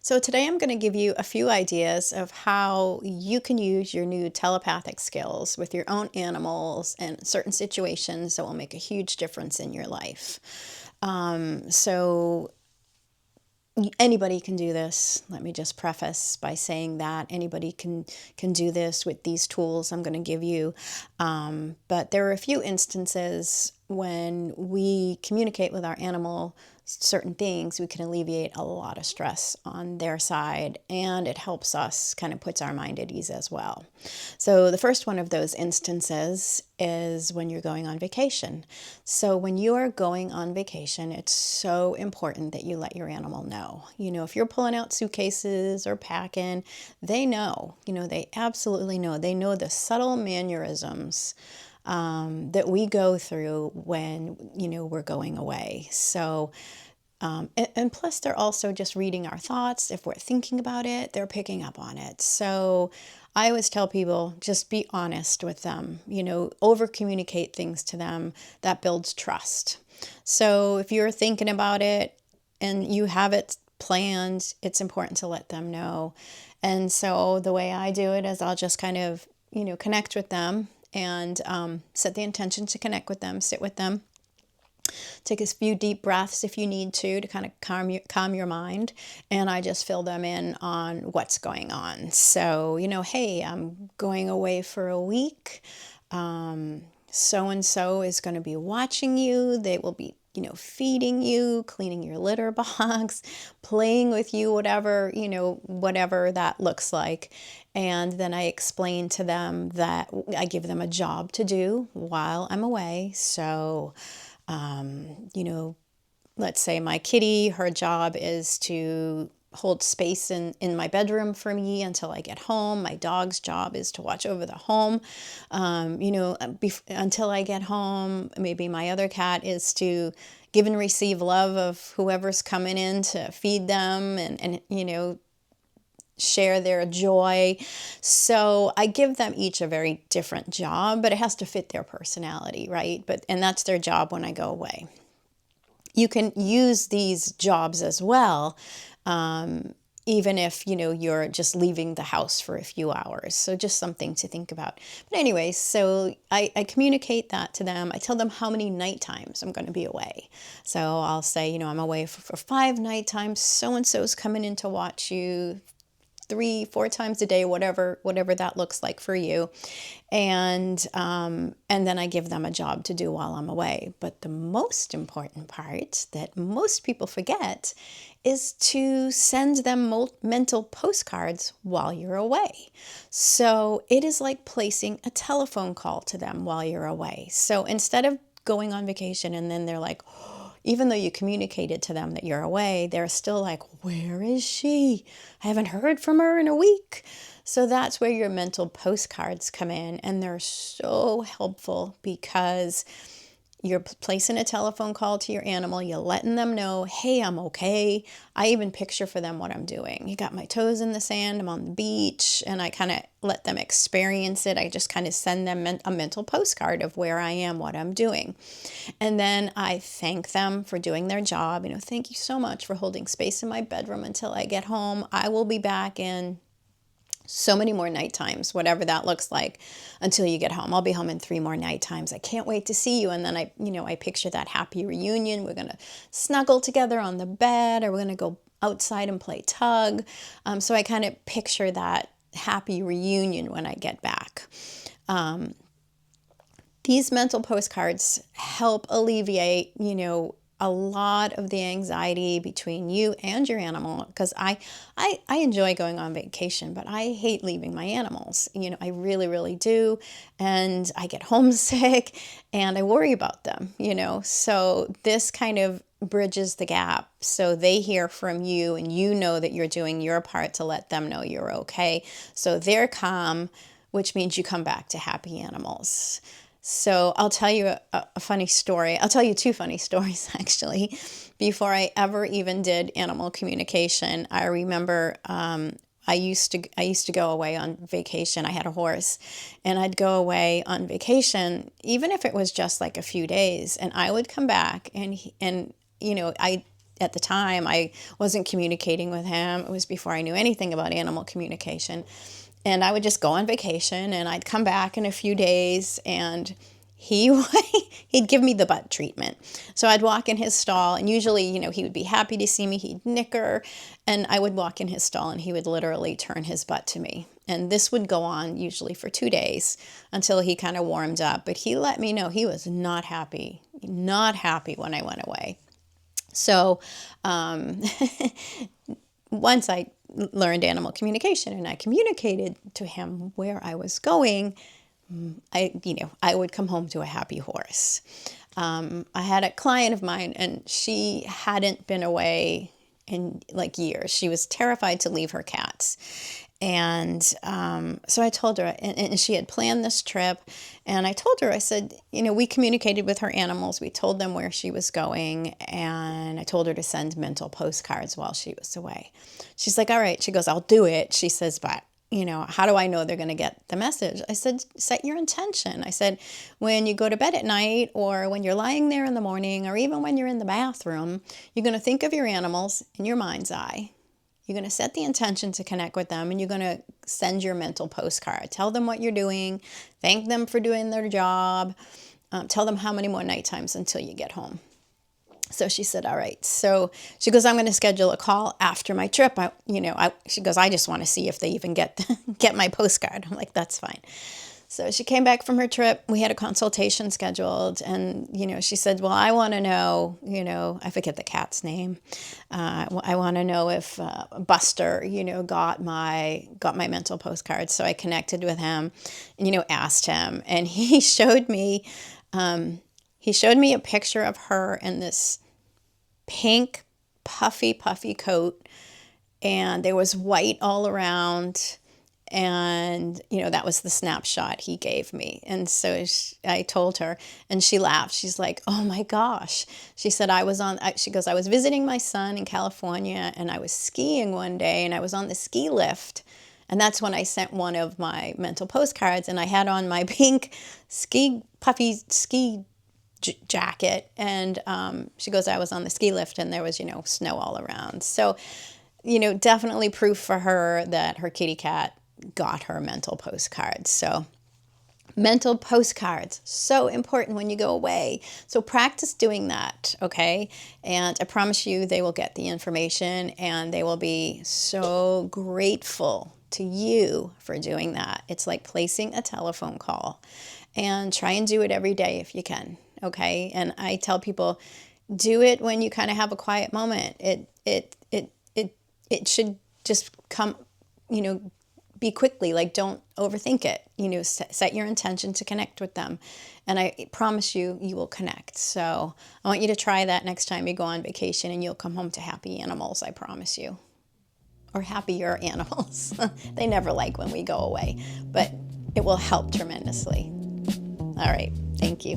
So today I'm going to give you a few ideas of how you can use your new telepathic skills with your own animals and certain situations that will make a huge difference in your life. So anybody can do this. Let me just preface by saying that anybody can do this with these tools I'm going to give you. But there are a few instances when we communicate with our animal certain things, we can alleviate a lot of stress on their side, and it helps us, kind of puts our mind at ease as well. So the first one of those instances is when you're going on vacation. So when you are going on vacation, it's so important that you let your animal know. If you're pulling out suitcases or packing, they know. They absolutely know. They know the subtle mannerisms that we go through when, we're going away. So, and plus they're also just reading our thoughts. If we're thinking about it, they're picking up on it. So I always tell people, just be honest with them, over communicate things to them. That builds trust. So if you're thinking about it and you have it planned, it's important to let them know. And so the way I do it is I'll just kind of, connect with them and set the intention to connect with them, sit with them. Take a few deep breaths if you need to kind of calm your mind. And I just fill them in on what's going on. So, hey, I'm going away for a week. So-and-so is going to be watching you. They will be, feeding you, cleaning your litter box, playing with you, whatever that looks like. And then I explain to them that I give them a job to do while I'm away. So, let's say my kitty, her job is to hold space in my bedroom for me until I get home. My dog's job is to watch over the home, until I get home. Maybe my other cat is to give and receive love of whoever's coming in to feed them and share their joy. So I give them each a very different job, but it has to fit their personality, right? And that's their job when I go away. You can use these jobs as well, even if, you're just leaving the house for a few hours. So just something to think about. But anyway, so I communicate that to them. I tell them how many night times I'm going to be away. So I'll say, I'm away for 5 night times. So-and-so's coming in to watch you 3-4 times a day, whatever that looks like for you. And then I give them a job to do while I'm away. But the most important part that most people forget is to send them mental postcards while you're away. So it is like placing a telephone call to them while you're away. So instead of going on vacation and then they're like, even though you communicated to them that you're away, they're still like, where is she? I haven't heard from her in a week. So that's where your mental postcards come in. And they're so helpful because you're placing a telephone call to your animal. You're letting them know, hey, I'm okay. I even picture for them what I'm doing. You got my toes in the sand. I'm on the beach. And I kind of let them experience it. I just kind of send them a mental postcard of where I am, what I'm doing. And then I thank them for doing their job. Thank you so much for holding space in my bedroom until I get home. I will be back in so many more night times, whatever that looks like, until you get home. I'll be home in 3 more night times. I can't wait to see you. And then I picture that happy reunion. We're going to snuggle together on the bed, or we're going to go outside and play tug. So I kind of picture that happy reunion when I get back. These mental postcards help alleviate, a lot of the anxiety between you and your animal, because I enjoy going on vacation, but I hate leaving my animals. I really, really do. And I get homesick and I worry about them, So this kind of bridges the gap. So they hear from you and you know that you're doing your part to let them know you're okay. So they're calm, which means you come back to happy animals. So I'll tell you a funny story. I'll tell you 2 funny stories, actually. Before I ever even did animal communication, I remember I used to go away on vacation. I had a horse, and I'd go away on vacation, even if it was just like a few days, and I would come back, and I at the time, I wasn't communicating with him. It was before I knew anything about animal communication. And I would just go on vacation, and I'd come back in a few days, and he'd give me the butt treatment. So I'd walk in his stall, and usually, he would be happy to see me. He'd nicker, and I would walk in his stall, and he would literally turn his butt to me. And this would go on usually for 2 days until he kind of warmed up. But he let me know he was not happy when I went away. So once I learned animal communication and I communicated to him where I was going, I would come home to a happy horse. I had a client of mine, and she hadn't been away in like years. She was terrified to leave her cats. And so I told her, and she had planned this trip, and I told her, I said, we communicated with her animals. We told them where she was going, and I told her to send mental postcards while she was away. She's like, all right. She goes, I'll do it. She says, but how do I know they're going to get the message? I said, set your intention. I said, when you go to bed at night, or when you're lying there in the morning, or even when you're in the bathroom, you're going to think of your animals in your mind's eye. You're going to set the intention to connect with them, and you're going to send your mental postcard. Tell them what you're doing. Thank them for doing their job. Tell them how many more night times until you get home. So she said, all right. So she goes, I'm going to schedule a call after my trip. She goes, I just want to see if they even get my postcard. I'm like, that's fine. So she came back from her trip. We had a consultation scheduled, and, she said, well, I want to know, I forget the cat's name. I want to know if Buster, got my mental postcards. So I connected with him, and, asked him, and he showed me a picture of her in this pink, puffy coat, and there was white all around. And, that was the snapshot he gave me. And so I told her, and she laughed. She's like, oh my gosh. She said, I was visiting my son in California, and I was skiing one day, and I was on the ski lift. And that's when I sent one of my mental postcards, and I had on my pink puffy ski jacket. And she goes, I was on the ski lift, and there was, snow all around. So, definitely proof for her that her kitty cat got her mental postcards. So mental postcards, so important when you go away. So practice doing that, okay? And I promise you they will get the information, and they will be so grateful to you for doing that. It's like placing a telephone call, and try and do it every day if you can, okay? And I tell people, do it when you kind of have a quiet moment. It should just come, be quickly, like don't overthink it, set your intention to connect with them. And I promise you will connect. So I want you to try that next time you go on vacation, and you'll come home to happy animals, I promise you. Or happier animals. They never like when we go away, but it will help tremendously. All right. Thank you.